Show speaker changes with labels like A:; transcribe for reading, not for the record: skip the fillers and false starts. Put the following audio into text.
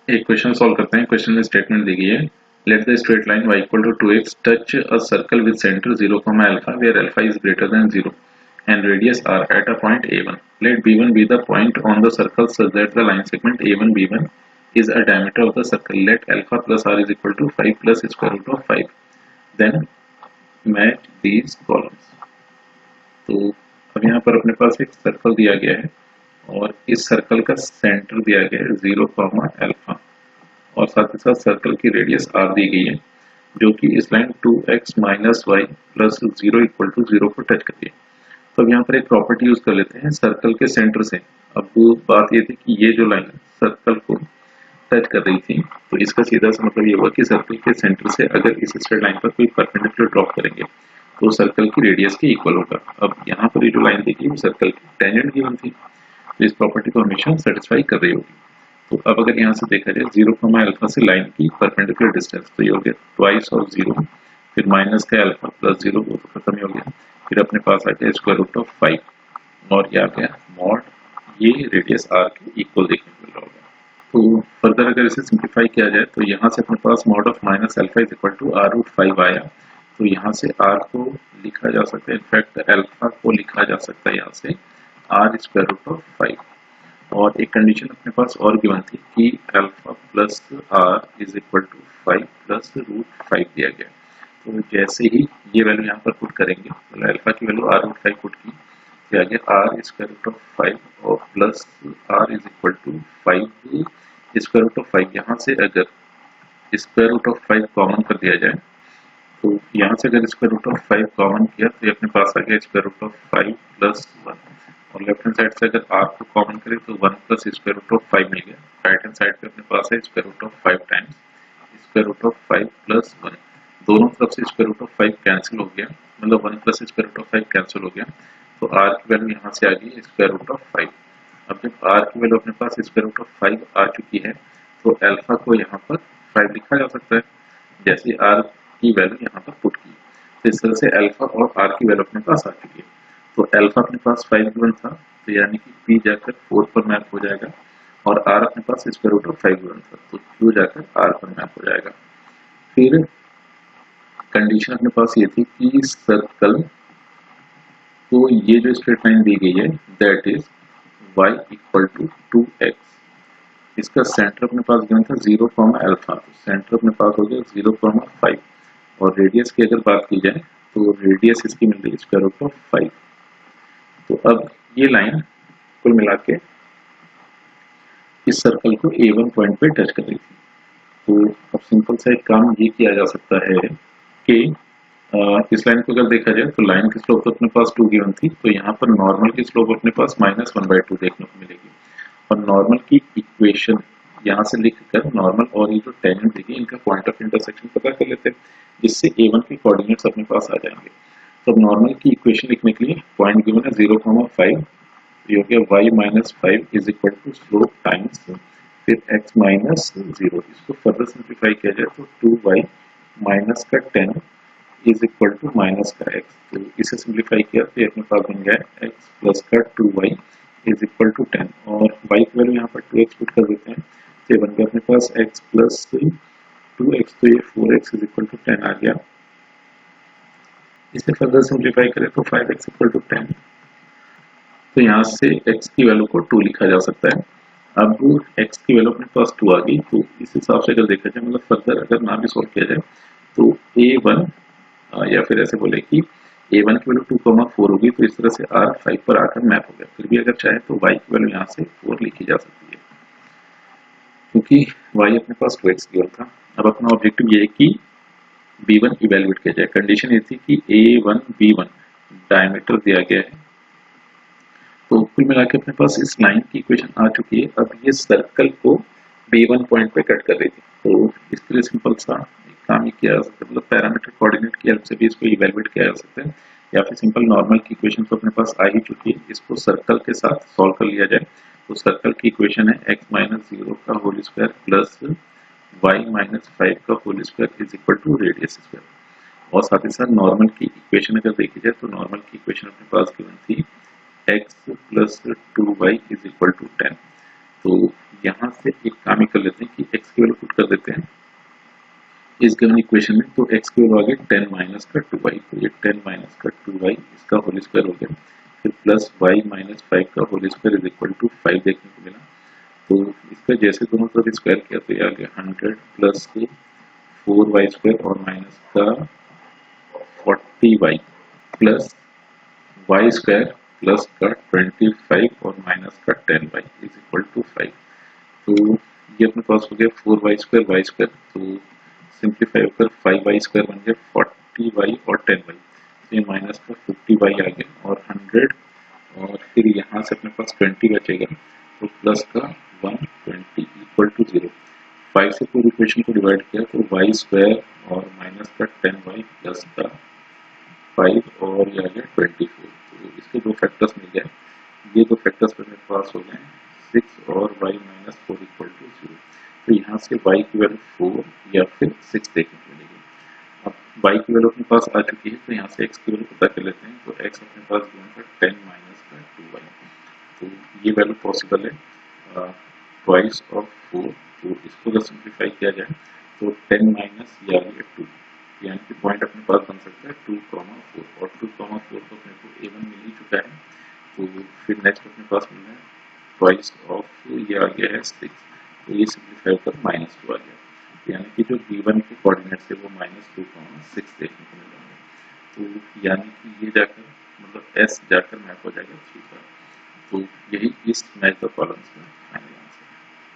A: एक question solve करते हैं। क्वेश्चन में स्टेटमेंट दी गई है, let the straight line y equal to 2x touch a circle with centre 0, alpha where alpha is greater than 0 and radius r at a point a1. Let b1 be the point on the circle such that the line segment a1 b1 is a diameter of the circle. Let alpha plus r is equal to 5 plus square root of 5. Then match these columns. तो अब यहाँ पर अपने पास एक circle दिया गया है और इस सर्कल का सेंटर दिया गया है 0, अल्फा और साथ ही साथ सर्कल की रेडियस r दी गई है जो कि इस line 2x minus y plus 0 equal to 0 को टच करती है। तो अब यहाँ पर एक प्रॉपर्टी यूज कर लेते हैं सर्कल के सेंटर से। अब वो बात ये थी कि ये जो लाइन सर्कल को टच कर रही थी तो इसका सीधा सा मतलब ये हुआ कि सर्कल के सेंटर से अगर इस स्ट्रेट लाइन पर कोई परपेंडिकुलर ड्रॉप करेंगे तो सर्कल की रेडियस के इक्वल होगा। अब यहाँ पर ये जो लाइन देखी वो सर्कल की टेंजेंट गिवन थी तो इस प्रॉपर्टी को हमेशा सेटिस्फाई कर रही होगी। तो अब अगर यहाँ से देखा जाए 0, अल्फा से लाइन की परपेंडिकुलर डिस्टेंस तो ये हो गया ट्वाइस ऑफ 0, फिर माइनस का अल्फा प्लस 0 वो तो खत्म ही हो गया, फिर अपने पास आ गया स्क्वायर रूट ऑफ 5 और ये आ गया मॉड ये रेडियस r के इक्वल देखने को मिल रहा होगा। तो फर्दर अगर इसे सिंप्लीफाई किया जाए तो यहाँ से अपने पास mod of minus alpha is equal to r root 5 आया। तो यहाँ से r को लिखा जा सकता है, इनफैक्ट अल्फा को लिखा जा सकता है यहाँ से r स्क्वायर रूट ऑफ 5। और एक कंडीशन अपने पास और गिवन थी कि alpha plus r is equal to 5 plus root 5 दिया गया। तो जैसे ही ये वैल्यू यहाँ पर पुट करेंगे तो अल्फा की वैल्यू r रूट 5 पुट की तो आगे r स्क्वायर रूट ऑफ 5 और plus r is equal to 5 square root of 5। यहाँ से अगर स्क्वायर रूट ऑफ 5 कॉमन कर दिया जाए तो यहाँ से अगर स्क्वायर रूट ऑफ 5 कॉमन किया तो ये अपने पास आ गया स्क्वायर रूट ऑफ 5 प्लस 1 और लेफ्ट हैंड साइड से अगर r को कॉमन करें तो 1 प्लस स्क्वायर रूट ऑफ 5 मिल गया। राइट हैंड साइड पे अपने पास है square root of 5 times square root of 5 plus 1। दोनों तरफ से स्क्वायर रूट ऑफ 5 कैंसिल हो गया, मतलब 1 plus square root of 5 cancel हो गया तो r की वैल्यू यहाँ से आ गई स्क्वायर रूट ऑफ 5। अब जब r की वैल्यू अपने पास स्क्वायर रूट ऑफ 5 आ चुकी है तो अल्फा को यहाँ पर 5 लिखा जा सकता है जैसे r की वैल्यू यहाँ पर पुट की। तो इस तरह से अल्फा और r की वैल्यू अपने पास आ चुकी है। तो अल्फा अपने पास 5 गिवन था तो यानी कि p जाकर 4 पर मैप हो जाएगा और r अपने पास स्क्वायर रूट ऑफ 5 गिवन था तो q जाकर r पर मैप हो जाएगा। फिर कंडीशन अपने पास ये थी कि सर्कल तो ये जो स्ट्रेट लाइन दी गई है that is y equal to 2x, इसका सेंटर अपने पास गिवन था 0, अल्फा, तो सेंटर अपने पास हो गया 0, 5 और रेडियस की अगर बात की जाए तो रेडियस इसकी मिल रही है स्क्वायर रूट ऑफ 5। तो अब ये लाइन कुल मिला के इस सर्कल को A1 पॉइंट पे टच कर रही थी। तो अब सिंपल सा एक काम ये किया जा सकता है कि इस लाइन को अगर देखा जाए तो लाइन की स्लोप तो अपने पास 2 गिवन थी तो यहाँ पर नॉर्मल की स्लोप अपने पास -1/2 देखने को मिलेगी और नॉर्मल की इक्वेशन यहाँ से लिखकर नॉर्मल और ये जो टेंजेंट देखिए इनका पॉइंट ऑफ इंटरसेक्शन पता कर लेते हैं जिससे A1 के कोऑर्डिनेट्स अपने पास आ जाएंगे। तो अब नॉर्मल की इक्वेशन लिखने के लिए पॉइंट गिवन है 0, 5, ये हो गया y minus 5 is equal to slope times फिर x माइनस 0। इसको फर्दर सिंप्लीफाई किया जाए तो 2y माइनस का 10 इज इक्वल टू माइनस का x। तो इसे सिंप्लीफाई किया तो ये अपने पास बन गया x प्लस का 2y इज इक्वल टू 10 और y की वैल्यू यहाँ पर 2x पुट कर देते हैं तो ये बन गया अपने पास x प्लस 2x तो ये 4x इज इक्वल टू 10 आ गया। इसे फर्दर सिंप्लीफाई करें तो 5x इक्वल टू 10 तो यहाँ से x की वैल्यू को 2 लिखा जा सकता है। अब x की वैल्यू अपने पास 2 आ गई तो इस हिसाब से अगर देखा जाए मतलब फर्दर अगर ना भी सॉल्व किया जाए तो a1 या फिर ऐसे बोले कि a1 की वैल्यू 2,4 होगी तो इस तरह से r 5 पर आकर मैप हो गया। फिर भी अगर चाहे तो y की वैल्यू यहाँ से 4 लिखी जा सकती है क्योंकि y अपने पास 2x गिवन था। अब अपना ऑब्जेक्टिव ये है कि b1 इवेल्युएट किया जाए। कंडीशन ये थी कि a1 b1 डायमीटर दिया गया है तो कुल मिला के अपने पास इस लाइन की इक्वेशन आ चुकी है। अब ये सर्कल को b1 पॉइंट पे कट कर रही थी तो इसके लिए सिंपल सा काम ही किया जा सकता है, मतलब पैरामीटर कोऑर्डिनेट की हेल्प से भी इसको इवेल्युएट किया जा सकता है या फिर सिंपल नॉर्मल की इक्वेशन तो अपने पास आ ही चुकी है, इसको सर्कल के साथ सॉल्व कर लिया जाए। तो सर्कल की इक्वेशन है x माइनस 0 का whole square plus y minus 5 का whole square is equal to radius square और साथ ही साथ नॉर्मल की इक्वेशन अगर देखी जाए तो नॉर्मल की इक्वेशन अपने पास गिवन थी x plus 2y is equal to 10। तो यहाँ से एक काम ही कर लेते हैं कि कर देते हैं इस गिवन इक्वेशन में। तो x की वैल्यू आ गई 10 माइनस का 2y, तो ये 10 माइनस का 2y इसका होल स्क्वायर हो गया, फिर प्लस y माइनस 5 का whole square is equal to 5 देखने को मिला। तो इसका जैसे दोनों तरफ स्क्वायर किया तो ये आ गया 100 प्लस 4y स्क्वायर और माइनस का 40y plus Y square plus का 25 और माइनस का 10y इज इक्वल टू 5। तो ये अपने पास हो गया 4y स्क्वायर, तो सिंप्लीफाई होकर 5y स्क्वायर बन गया 40y और 10y, तो ये माइनस का 50y आ गया और 100 और फिर यहाँ से अपने पास 20 बचेगा, तो प्लस का 120 इक्वल टू 0। 5 से पूरी इक्वेशन को डिवाइड किया तो y स्क्वायर और माइनस का 10y प्लस का 5 और ये आ गया 24। तो इसके दो फैक्टर्स मिल गए, ये दो फैक्टर्स मेरे पास हो गए 6 और y माइनस 4 इक्वल टू 0। तो यहाँ से y की वैल्यू 4 या फिर 6 देखने को मिलेगी। अब y की वैल्यू अपने पास आ चुकी है, तो यहाँ से x की वैल्यू पता कर लेते हैं। तो x अपने पास गिवन था 10 माइनस का 2y, तो ये वैल्यू पॉसिबल है ट्वाइस ऑफ 4। तो इसको अगर सिंप्लीफाई किया जाए तो 10 माइनस ये आ गया 2, यानी कि पॉइंट अपने पास बन सकता है 2,4 और 2,4 तो अपने को a1 मिल ही चुका है। तो फिर नेक्स्ट अपने पास मिल रहा है ट्वाइस ऑफ ये आ गया है 6, तो ये सिंप्लीफाई होकर -2 आ गया, यानी कि जो b1 के कोऑर्डिनेट्स है वो -2,6 देखने को मिल रहा है। तो यानी कि ये जाकर मतलब s जाकर मैप हो जाएगा 3 पर। तो यही इस मैच द कॉलम्स में